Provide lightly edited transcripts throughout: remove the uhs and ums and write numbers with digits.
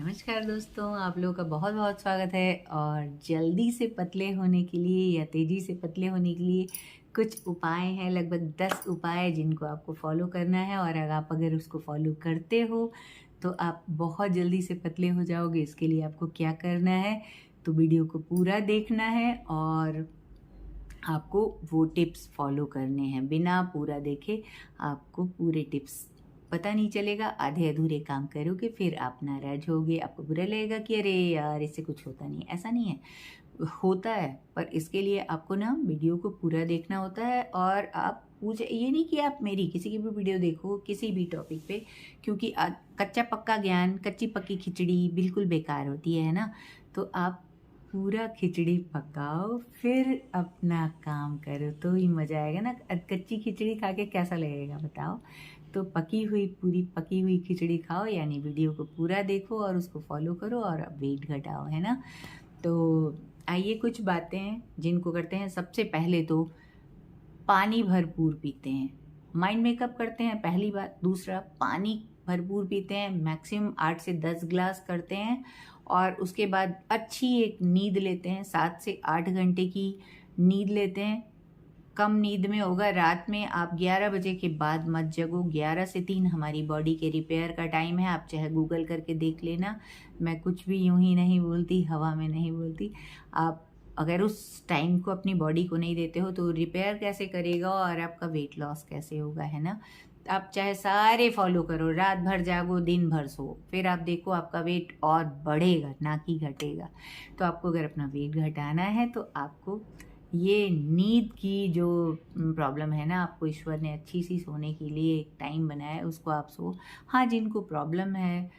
नमस्कार दोस्तों, आप लोगों का बहुत बहुत स्वागत है। और जल्दी से पतले होने के लिए या तेज़ी से पतले होने के लिए कुछ उपाय हैं, लगभग 10 उपाय जिनको आपको फॉलो करना है। और अगर उसको फॉलो करते हो तो आप बहुत जल्दी से पतले हो जाओगे। इसके लिए आपको क्या करना है, तो वीडियो को पूरा देखना है और आपको वो टिप्स फॉलो करने हैं। बिना पूरा देखे आपको पूरे टिप्स पता नहीं चलेगा, आधे अधूरे काम करोगे, फिर आप नाराज होगे, आपको बुरा लगेगा कि अरे यार इससे कुछ होता नहीं। ऐसा नहीं है, होता है, पर इसके लिए आपको ना वीडियो को पूरा देखना होता है। और आप पूछ ये नहीं कि आप मेरी किसी की भी वीडियो देखो किसी भी टॉपिक पे, क्योंकि कच्चा पक्का ज्ञान, कच्ची पक्की खिचड़ी बिल्कुल बेकार होती है ना। तो आप पूरा खिचड़ी पकाओ फिर अपना काम करो तो ही मज़ा आएगा ना। कच्ची खिचड़ी खा के कैसा लगेगा बताओ। तो पूरी पकी हुई खिचड़ी खाओ, यानी वीडियो को पूरा देखो और उसको फॉलो करो और वेट घटाओ, है ना। तो आइए कुछ बातें हैं जिनको करते हैं। सबसे पहले तो पानी भरपूर पीते हैं, माइंड मेकअप करते हैं पहली बात। दूसरा, पानी भरपूर पीते हैं, मैक्सिमम 8 से 10 ग्लास करते हैं। और उसके बाद अच्छी एक नींद लेते हैं, 7 से 8 घंटे की नींद लेते हैं। कम नींद में होगा, रात में आप 11 बजे के बाद मत जगो। 11 से 3 हमारी बॉडी के रिपेयर का टाइम है। आप चाहे गूगल करके देख लेना, मैं कुछ भी यूं ही नहीं बोलती, हवा में नहीं बोलती। आप अगर उस टाइम को अपनी बॉडी को नहीं देते हो तो रिपेयर कैसे करेगा और आपका वेट लॉस कैसे होगा, है ना। आप चाहे सारे फॉलो करो, रात भर जागो दिन भर सो, फिर आप देखो आपका वेट और बढ़ेगा ना कि घटेगा। तो आपको अगर अपना वेट घटाना है तो आपको ये नींद की जो प्रॉब्लम है ना, आपको ईश्वर ने अच्छी सी सोने के लिए एक टाइम बनाया है, उसको आप सो। हाँ, जिनको प्रॉब्लम है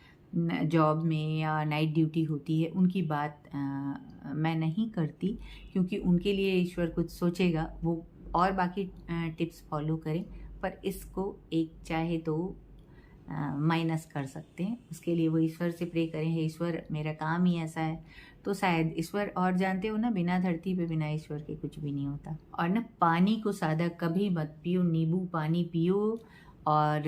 जॉब में या नाइट ड्यूटी होती है उनकी बात मैं नहीं करती, क्योंकि उनके लिए ईश्वर कुछ सोचेगा, वो और बाकी टिप्स फॉलो करें। पर इसको एक चाहे तो माइनस कर सकते हैं। उसके लिए वो ईश्वर से प्रे करें, हे ईश्वर मेरा काम ही ऐसा है। तो शायद ईश्वर, और जानते हो ना, बिना धरती पे बिना ईश्वर के कुछ भी नहीं होता। और ना पानी को सादा कभी मत पियो, नींबू पानी पियो। और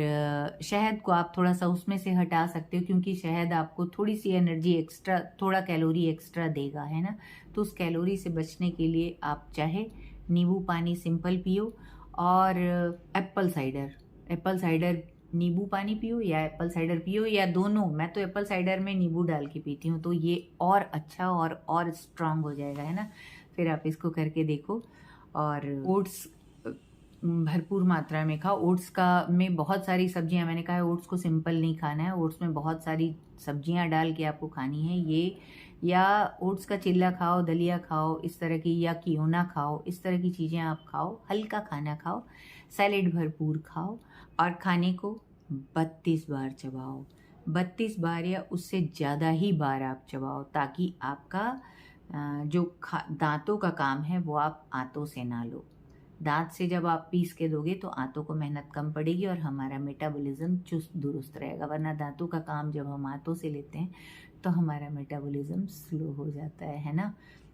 शहद को आप थोड़ा सा उसमें से हटा सकते हो, क्योंकि शहद आपको थोड़ी सी एनर्जी एक्स्ट्रा, थोड़ा कैलोरी एक्स्ट्रा देगा, है ना। तो उस कैलोरी से बचने के लिए आप चाहे नींबू पानी सिंपल पियो। और एप्पल साइडर नींबू पानी पियो या एप्पल साइडर पियो, या दोनों। मैं तो एप्पल साइडर में नींबू डाल के पीती हूँ, तो ये और अच्छा और स्ट्रांग हो जाएगा, है ना। फिर आप इसको करके देखो। और ओट्स भरपूर मात्रा में खाओ। ओट्स का में बहुत सारी सब्जियां, मैंने कहा है ओट्स को सिंपल नहीं खाना है, ओट्स में बहुत सारी सब्जियां डाल के आपको खानी है ये। या ओट्स का चिल्ला खाओ, दलिया खाओ इस तरह की, या कियोना खाओ, इस तरह की चीज़ें आप खाओ। हल्का खाना खाओ, सैलेड भरपूर खाओ। और खाने को 32 बार चबाओ, 32 बार या उससे ज़्यादा ही बार आप चबाओ, ताकि आपका जो दांतों का काम है वो आप आंतों से ना लो। दांत से जब आप पीस के दोगे तो आंतों को मेहनत कम पड़ेगी और हमारा मेटाबॉलिज्म चुस्त दुरुस्त रहेगा। वरना दांतों का काम जब हम आंतों से लेते हैं तो हमारा मेटाबॉलिज्म स्लो हो जाता है ना।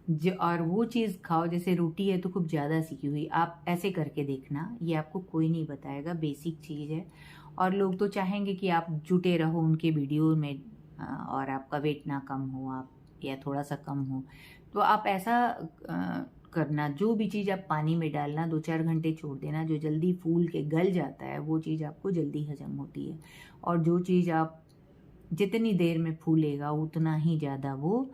जो और वो चीज़ खाओ, जैसे रोटी है तो खूब ज़्यादा सीखी हुई, आप ऐसे करके देखना, ये आपको कोई नहीं बताएगा, बेसिक चीज़ है। और लोग तो चाहेंगे कि आप जुटे रहो उनके वीडियो में और आपका वेट ना कम हो, आप या थोड़ा सा कम हो। तो आप ऐसा करना, जो भी चीज़ आप पानी में डालना, 2-4 घंटे छोड़ देना, जो जल्दी फूल के गल जाता है वो चीज़ आपको जल्दी हजम होती है। और जो चीज़ आप जितनी देर में फूलेगा उतना ही ज़्यादा वो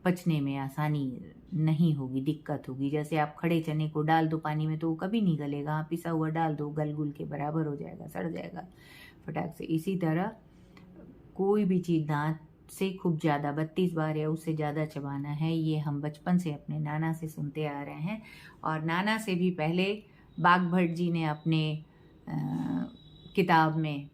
पचने में आसानी नहीं होगी, दिक्कत होगी। जैसे आप खड़े चने को डाल दो पानी में तो वो कभी नहीं गलेगा, आप पिसा हुआ डाल दो, गल गुल के बराबर हो जाएगा, सड़ जाएगा फटाक से। इसी तरह कोई भी चीज़ दांत से खूब ज़्यादा 32 बार या उससे ज़्यादा चबाना है, ये हम बचपन से अपने नाना से सुनते आ रहे हैं। और नाना से भी पहले बाघ भट्ट जी ने अपने किताब में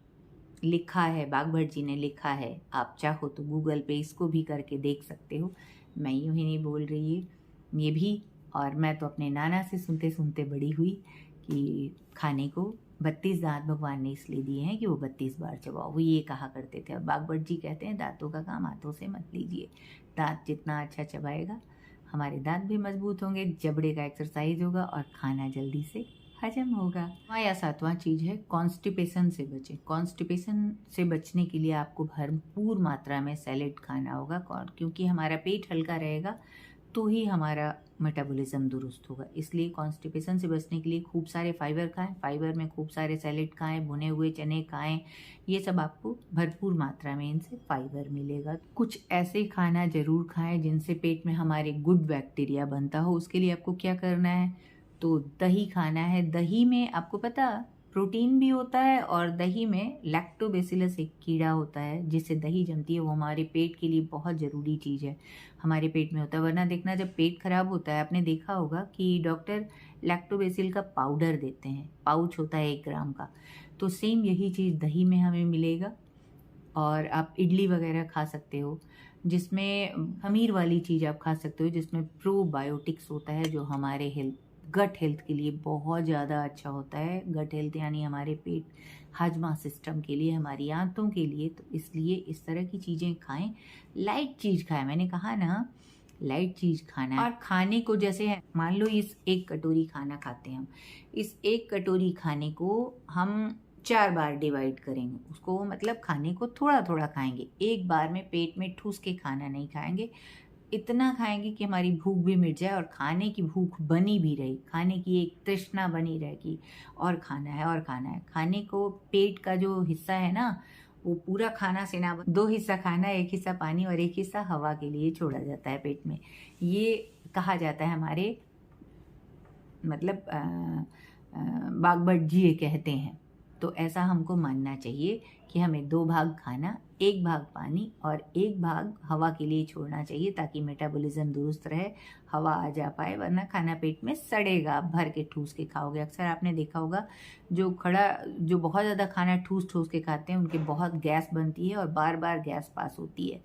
लिखा है, बाघ भट्ट जी ने लिखा है। आप चाहो तो गूगल पे इसको भी करके देख सकते हो, मैं यूँ ही नहीं बोल रही ये भी। और मैं तो अपने नाना से सुनते सुनते बड़ी हुई कि खाने को 32 दांत भगवान ने इसलिए दिए हैं कि वो 32 बार चबाओ, वो ये कहा करते थे। और बाघ भट्ट जी कहते हैं दांतों का काम हाथों से मत लीजिए, दांत जितना अच्छा चबाएगा हमारे दांत भी मजबूत होंगे, जबड़े का एक्सरसाइज होगा और खाना जल्दी से हजम होगा। 6वां या 7वां चीज़ है कॉन्स्टिपेशन से बचें। कॉन्स्टिपेशन से बचने के लिए आपको भरपूर मात्रा में सैलेड खाना होगा, क्योंकि हमारा पेट हल्का रहेगा तो ही हमारा मेटाबॉलिज्म दुरुस्त होगा। इसलिए कॉन्स्टिपेशन से बचने के लिए खूब सारे फाइबर खाएं। फाइबर में खूब सारे सैलेड खाएं, भुने हुए चने खाएं, ये सब आपको भरपूर मात्रा में इनसे फाइबर मिलेगा। कुछ ऐसे खाना जरूर खाएं जिनसे पेट में हमारे गुड बैक्टीरिया बनता हो। उसके लिए आपको क्या करना है, तो दही खाना है। दही में आपको पता प्रोटीन भी होता है, और दही में लैक्टोबैसिलस एक कीड़ा होता है जिससे दही जमती है। वो हमारे पेट के लिए बहुत ज़रूरी चीज़ है, हमारे पेट में होता है। वरना देखना, जब पेट खराब होता है, आपने देखा होगा कि डॉक्टर लैक्टोबैसिल का पाउडर देते हैं, पाउच होता है 1 ग्राम का। तो सेम यही चीज़ दही में हमें मिलेगा। और आप इडली वगैरह खा सकते हो, जिसमें खमीर वाली चीज़ आप खा सकते हो, जिसमें प्रोबायोटिक्स होता है, जो हमारे गट हेल्थ के लिए बहुत ज़्यादा अच्छा होता है। गट हेल्थ यानी हमारे पेट हाजमा सिस्टम के लिए, हमारी आंतों के लिए। तो इसलिए इस तरह की चीज़ें खाएं, लाइट चीज़ खाएं। मैंने कहा ना, लाइट चीज़ खाना है। और खाने को जैसे है, मान लो इस 1 कटोरी खाना खाते हैं हम, इस 1 कटोरी खाने को हम 4 बार डिवाइड करेंगे। उसको मतलब खाने को थोड़ा थोड़ा खाएंगे, एक बार में पेट में ठूस के खाना नहीं खाएंगे। इतना खाएंगे कि हमारी भूख भी मिट जाए, और खाने की भूख बनी भी रही, खाने की एक तृष्णा बनी रहेगी, और खाना है और खाना है। खाने को, पेट का जो हिस्सा है ना, वो पूरा खाना से ना, 2 हिस्सा खाना, 1 हिस्सा पानी और 1 हिस्सा हवा के लिए छोड़ा जाता है पेट में। ये कहा जाता है हमारे, मतलब बागबट जी ये कहते हैं। तो ऐसा हमको मानना चाहिए कि हमें 2 भाग खाना, 1 भाग पानी और 1 भाग हवा के लिए छोड़ना चाहिए, ताकि मेटाबॉलिज्म दुरुस्त रहे, हवा आ जा पाए। वरना खाना पेट में सड़ेगा, आप भर के ठूस के खाओगे। अक्सर आपने देखा होगा, जो बहुत ज़्यादा खाना ठूस ठूस के खाते हैं, उनके बहुत गैस बनती है और बार बार गैस पास होती है,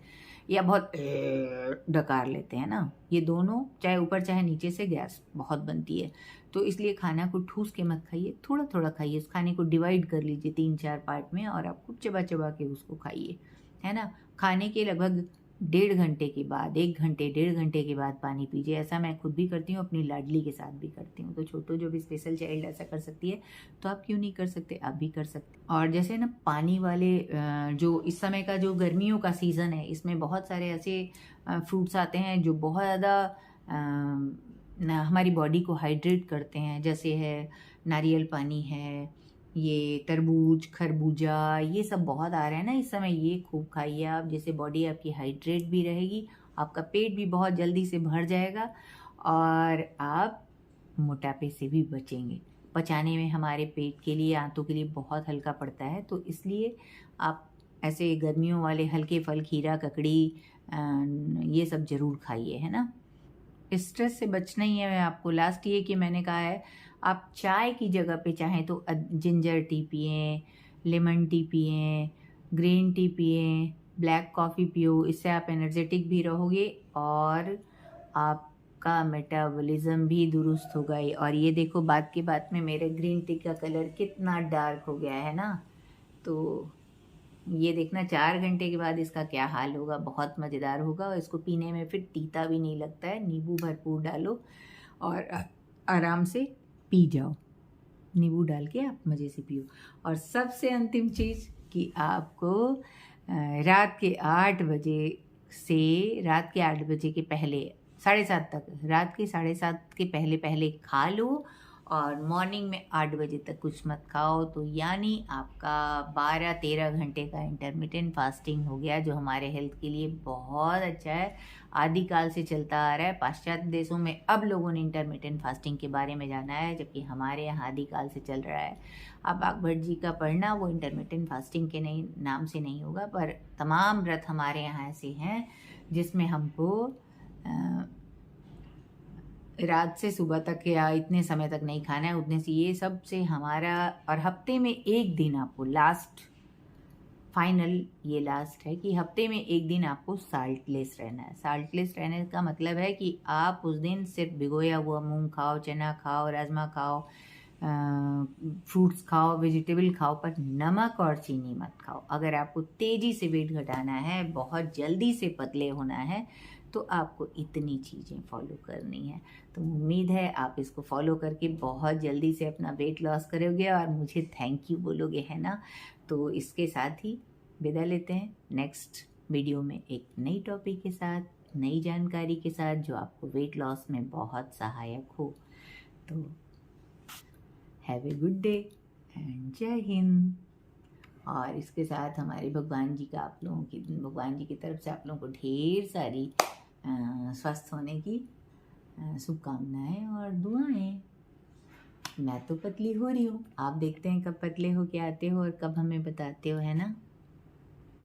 या बहुत डकार लेते हैं ना। ये दोनों, चाहे ऊपर चाहे नीचे से, गैस बहुत बनती है। तो इसलिए खाना को ठूस के मत खाइए, थोड़ा थोड़ा खाइए। उस खाने को डिवाइड कर लीजिए 3-4 पार्ट में, और आप खूब चबा चबा के उसको खाइए, है ना। खाने के लगभग 1.5 घंटे के बाद, 1 घंटे 1.5 घंटे के बाद पानी पीजिए। ऐसा मैं खुद भी करती हूँ, अपनी लाडली के साथ भी करती हूँ। तो छोटू जो भी स्पेशल चाइल्ड ऐसा कर सकती है, तो आप क्यों नहीं कर सकते, आप भी कर सकते। और जैसे ना, पानी वाले, जो इस समय का जो गर्मियों का सीज़न है, इसमें बहुत सारे ऐसे फ्रूट्स आते हैं जो बहुत ज़्यादा हमारी बॉडी को हाइड्रेट करते हैं। जैसे है नारियल पानी है, ये तरबूज, खरबूजा, ये सब बहुत आ रहे हैं ना इस समय। ये खूब खाइए आप, जिससे बॉडी आपकी हाइड्रेट भी रहेगी, आपका पेट भी बहुत जल्दी से भर जाएगा, और आप मोटापे से भी बचेंगे। पचाने में हमारे पेट के लिए, आंतों के लिए बहुत हल्का पड़ता है। तो इसलिए आप ऐसे गर्मियों वाले हल्के फल, खीरा, ककड़ी, ये सब ज़रूर खाइए, है ना। स्ट्रेस से बचना ही है आपको। लास्ट ये कि मैंने कहा है, आप चाय की जगह पे चाहें तो जिंजर टी पिएं, लेमन टी पिएं, ग्रीन टी पिएं, ब्लैक कॉफ़ी पियो। इससे आप एनर्जेटिक भी रहोगे, और आपका मेटाबॉलिज्म भी दुरुस्त होगा। और ये देखो, बात की बात में मेरे ग्रीन टी का कलर कितना डार्क हो गया है ना। तो ये देखना 4 घंटे के बाद इसका क्या हाल होगा, बहुत मज़ेदार होगा। और इसको पीने में फिर तीता भी नहीं लगता है। नींबू भरपूर डालो और आराम से पी जाओ, नींबू डाल के आप मज़े से पियो। और सबसे अंतिम चीज़ कि आपको रात के 8 बजे से रात के 8 बजे के पहले, 7:30 तक, रात के 7:30 के पहले पहले खा लो, और मॉर्निंग में 8 बजे तक कुछ मत खाओ। तो यानी आपका 12-13 घंटे का इंटरमिटेंट फास्टिंग हो गया, जो हमारे हेल्थ के लिए बहुत अच्छा है। आदिकाल से चलता आ रहा है। पाश्चात्य देशों में अब लोगों ने इंटरमिटेंट फास्टिंग के बारे में जाना है, जबकि हमारे यहाँ आदिकाल से चल रहा है। अब बागभट्ट जी का पढ़ना, वो इंटरमिटेंट फास्टिंग के नाम से नहीं होगा, पर तमाम व्रत हमारे यहाँ ऐसे हैं जिसमें हमको रात से सुबह तक या इतने समय तक नहीं खाना है, उतने से ये सब से हमारा। और हफ्ते में 1 दिन आपको, लास्ट फाइनल ये लास्ट है कि हफ्ते में 1 दिन आपको साल्टलेस रहना है। साल्टलेस रहने का मतलब है कि आप उस दिन सिर्फ भिगोया हुआ मूंग खाओ, चना खाओ, राजमा खाओ, फ्रूट्स खाओ, वेजिटेबल खाओ, पर नमक और चीनी मत खाओ। अगर आपको तेज़ी से वेट घटाना है, बहुत जल्दी से पतले होना है, तो आपको इतनी चीज़ें फॉलो करनी है। तो उम्मीद है आप इसको फॉलो करके बहुत जल्दी से अपना वेट लॉस करोगे और मुझे थैंक यू बोलोगे, है ना। तो इसके साथ ही विदा लेते हैं नेक्स्ट वीडियो में एक नई टॉपिक के साथ, नई जानकारी के साथ, जो आपको वेट लॉस में बहुत सहायक हो। तो have a good day and जय हिंद। और इसके साथ हमारे भगवान जी का आप लोगों की, भगवान जी की तरफ से आप लोगों को ढेर सारी स्वस्थ होने की शुभकामनाएं और दुआएं। मैं तो पतली हो रही हूँ, आप देखते हैं कब पतले हो के आते हो और कब हमें बताते हो, है ना।